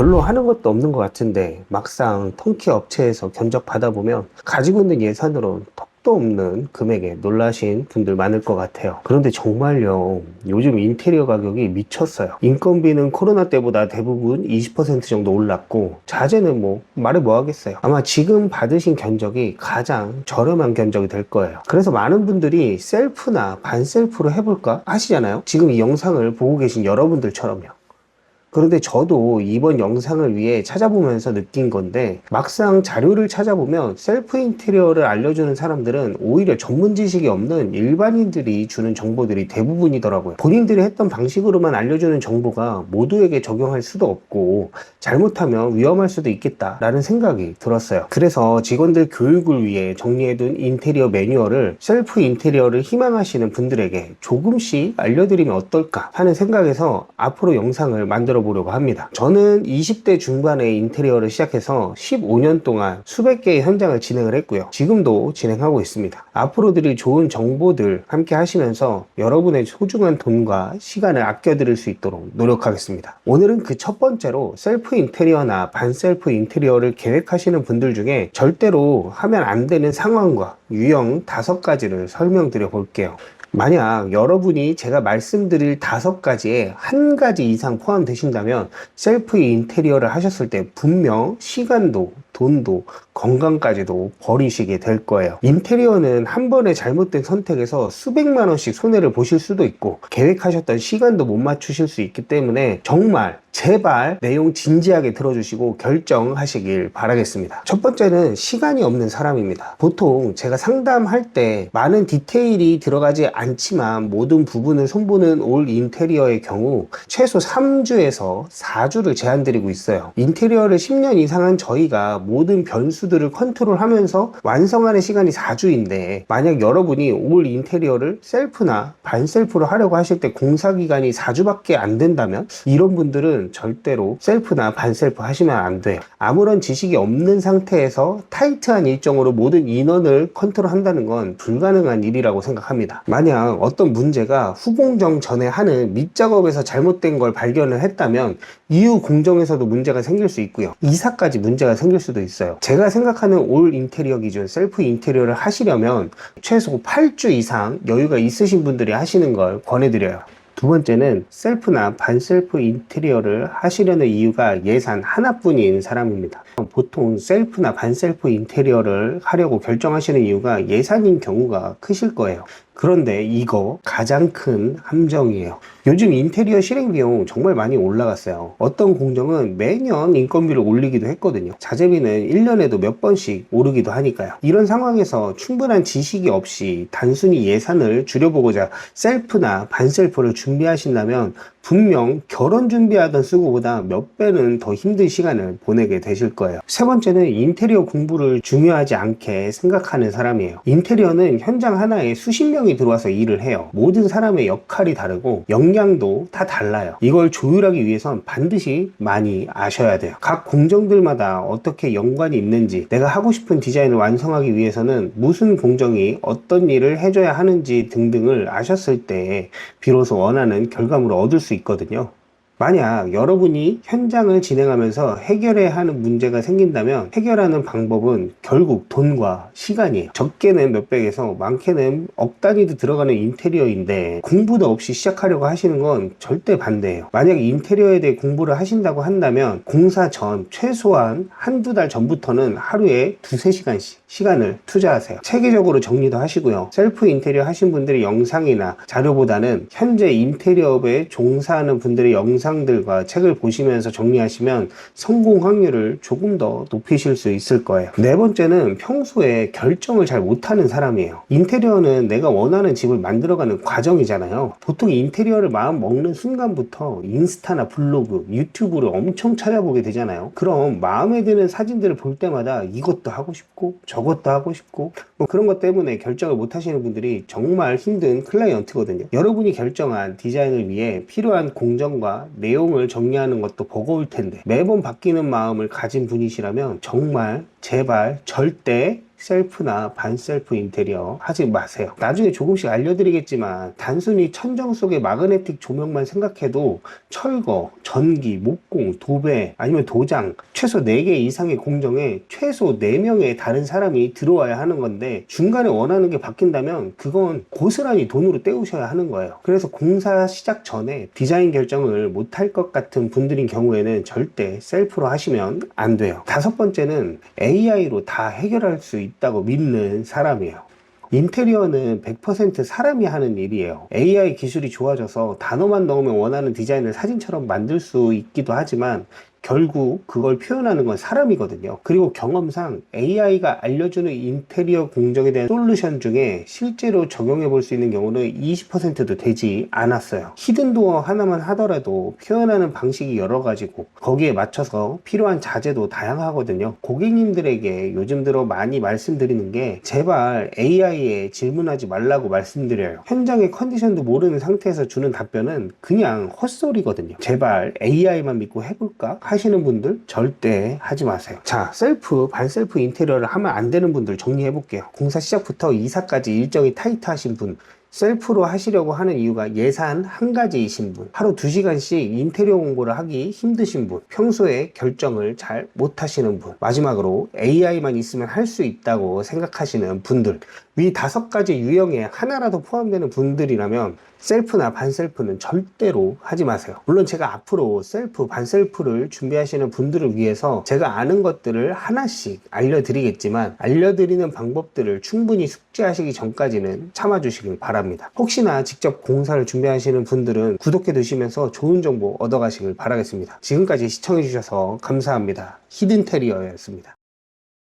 별로 하는 것도 없는 것 같은데 막상 턴키 업체에서 견적 받아보면 가지고 있는 예산으로 턱도 없는 금액에 놀라신 분들 많을 것 같아요. 그런데 정말요, 요즘 인테리어 가격이 미쳤어요. 인건비는 코로나 때보다 대부분 20% 정도 올랐고, 자재는 뭐 말해 뭐 하겠어요. 아마 지금 받으신 견적이 가장 저렴한 견적이 될 거예요. 그래서 많은 분들이 셀프나 반셀프로 해볼까 하시잖아요. 지금 이 영상을 보고 계신 여러분들처럼요. 그런데 저도 이번 영상을 위해 찾아보면서 느낀 건데, 막상 자료를 찾아보면 셀프 인테리어를 알려주는 사람들은 오히려 전문 지식이 없는 일반인들이 주는 정보들이 대부분이더라고요. 본인들이 했던 방식으로만 알려주는 정보가 모두에게 적용할 수도 없고 잘못하면 위험할 수도 있겠다라는 생각이 들었어요. 그래서 직원들 교육을 위해 정리해둔 인테리어 매뉴얼을 셀프 인테리어를 희망하시는 분들에게 조금씩 알려드리면 어떨까 하는 생각에서 앞으로 영상을 만들어 보려고 합니다. 저는 20대 중반에 인테리어를 시작해서 15년 동안 수백 개의 현장을 진행을 했고요. 지금도 진행하고 있습니다. 앞으로 드릴 좋은 정보들 함께 하시면서 여러분의 소중한 돈과 시간을 아껴드릴 수 있도록 노력하겠습니다. 오늘은 그 첫 번째로 셀프 인테리어나 반셀프 인테리어를 계획하시는 분들 중에 절대로 하면 안 되는 상황과 유형 5가지를 설명드려 볼게요. 만약 여러분이 제가 말씀드릴 5가지에 1가지 이상 포함되신다면 셀프 인테리어를 하셨을 때 분명 시간도 돈도 건강까지도 버리시게 될 거예요. 인테리어는 한 번의 잘못된 선택에서 수백만 원씩 손해를 보실 수도 있고 계획하셨던 시간도 못 맞추실 수 있기 때문에 정말 제발 내용 진지하게 들어주시고 결정하시길 바라겠습니다. 첫 번째는 시간이 없는 사람입니다. 보통 제가 상담할 때 많은 디테일이 들어가지 않지만 모든 부분을 손보는 올 인테리어의 경우 최소 3주에서 4주를 제한드리고 있어요. 인테리어를 10년 이상 한 저희가 모든 변수들을 컨트롤하면서 완성하는 시간이 4주인데 만약 여러분이 올 인테리어를 셀프나 반셀프로 하려고 하실 때 공사기간이 4주밖에 안 된다면 이런 분들은 절대로 셀프나 반셀프 하시면 안 돼요. 아무런 지식이 없는 상태에서 타이트한 일정으로 모든 인원을 컨트롤한다는 건 불가능한 일이라고 생각합니다. 만약 어떤 문제가 후공정 전에 하는 밑작업에서 잘못된 걸 발견을 했다면 이후 공정에서도 문제가 생길 수 있고요. 이사까지 문제가 생길 수도 있어요. 제가 생각하는 올 인테리어 기준 셀프 인테리어를 하시려면 최소 8주 이상 여유가 있으신 분들이 하시는 걸 권해드려요. 두 번째는 셀프나 반셀프 인테리어를 하시려는 이유가 예산 하나뿐인 사람입니다. 보통 셀프나 반셀프 인테리어를 하려고 결정하시는 이유가 예산인 경우가 크실 거예요. 그런데 이거 가장 큰 함정이에요. 요즘 인테리어 실행 비용 정말 많이 올라갔어요. 어떤 공정은 매년 인건비를 올리기도 했거든요. 자재비는 1년에도 몇 번씩 오르기도 하니까요. 이런 상황에서 충분한 지식이 없이 단순히 예산을 줄여보고자 셀프나 반셀프를 준비하신다면 분명 결혼 준비하던 쓰고보다 몇 배는 더 힘든 시간을 보내게 되실 거예요. 세 번째는 인테리어 공부를 중요하지 않게 생각하는 사람이에요. 인테리어는 현장 하나에 수십 명이 들어와서 일을 해요. 모든 사람의 역할이 다르고 역량도 다 달라요. 이걸 조율하기 위해선 반드시 많이 아셔야 돼요. 각 공정들마다 어떻게 연관이 있는지, 내가 하고 싶은 디자인을 완성하기 위해서는 무슨 공정이 어떤 일을 해줘야 하는지 등등을 아셨을 때 비로소 원하는 결과물을 얻을 수 있거든요. 만약 여러분이 현장을 진행하면서 해결해야 하는 문제가 생긴다면 해결하는 방법은 결국 돈과 시간이에요. 적게는 몇백에서 많게는 억 단위도 들어가는 인테리어인데 공부도 없이 시작하려고 하시는 건 절대 반대예요. 만약 인테리어에 대해 공부를 하신다고 한다면 공사 전 최소한 한두 달 전부터는 하루에 2~3시간씩 시간을 투자하세요. 체계적으로 정리도 하시고요. 셀프 인테리어 하신 분들의 영상이나 자료보다는 현재 인테리어업에 종사하는 분들의 영상들과 책을 보시면서 정리하시면 성공 확률을 조금 더 높이실 수 있을 거예요. 네 번째는 평소에 결정을 잘 못하는 사람이에요. 인테리어는 내가 원하는 집을 만들어가는 과정이잖아요. 보통 인테리어를 마음 먹는 순간부터 인스타나 블로그, 유튜브를 엄청 찾아보게 되잖아요. 그럼 마음에 드는 사진들을 볼 때마다 이것도 하고 싶고 저것도 하고 싶고 뭐 그런 것 때문에 결정을 못 하시는 분들이 정말 힘든 클라이언트거든요. 여러분이 결정한 디자인을 위해 필요한 공정과 내용을 정리하는 것도 버거울 텐데 매번 바뀌는 마음을 가진 분이시라면 정말 제발 절대 셀프나 반셀프 인테리어 하지 마세요. 나중에 조금씩 알려드리겠지만 단순히 천정 속의 마그네틱 조명만 생각해도 철거, 전기, 목공, 도배 아니면 도장 최소 4개 이상의 공정에 최소 4명의 다른 사람이 들어와야 하는 건데 중간에 원하는 게 바뀐다면 그건 고스란히 돈으로 때우셔야 하는 거예요. 그래서 공사 시작 전에 디자인 결정을 못할 것 같은 분들인 경우에는 절대 셀프로 하시면 안 돼요. 5번째는 AI로 다 해결할 수 있다고 믿는 사람이에요. 인테리어는 100% 사람이 하는 일이에요. AI 기술이 좋아져서 단어만 넣으면 원하는 디자인을 사진처럼 만들 수 있기도 하지만 결국 그걸 표현하는 건 사람이거든요. 그리고 경험상 AI가 알려주는 인테리어 공정에 대한 솔루션 중에 실제로 적용해 볼 수 있는 경우는 20%도 되지 않았어요. 히든도어 하나만 하더라도 표현하는 방식이 여러 가지고 거기에 맞춰서 필요한 자재도 다양하거든요. 고객님들에게 요즘 들어 많이 말씀드리는 게 제발 AI에 질문하지 말라고 말씀드려요. 현장의 컨디션도 모르는 상태에서 주는 답변은 그냥 헛소리거든요. 제발 AI만 믿고 해볼까? 하시는 분들 절대 하지 마세요. 자, 셀프, 반셀프 인테리어를 하면 안 되는 분들 정리해 볼게요. 공사 시작부터 이사까지 일정이 타이트하신 분, 셀프로 하시려고 하는 이유가 예산 한 가지이신 분, 하루 2시간씩 인테리어 공부를 하기 힘드신 분, 평소에 결정을 잘 못하시는 분, 마지막으로 AI만 있으면 할 수 있다고 생각하시는 분들, 위 5가지 유형에 하나라도 포함되는 분들이라면 셀프나 반셀프는 절대로 하지 마세요. 물론 제가 앞으로 셀프, 반셀프를 준비하시는 분들을 위해서 제가 아는 것들을 하나씩 알려드리겠지만 알려드리는 방법들을 충분히 숙지하시기 전까지는 참아주시길 바랍니다. 혹시나 직접 공사를 준비하시는 분들은 구독해 두시면서 좋은 정보 얻어가시길 바라겠습니다. 지금까지 시청해주셔서 감사합니다. 히든테리어였습니다.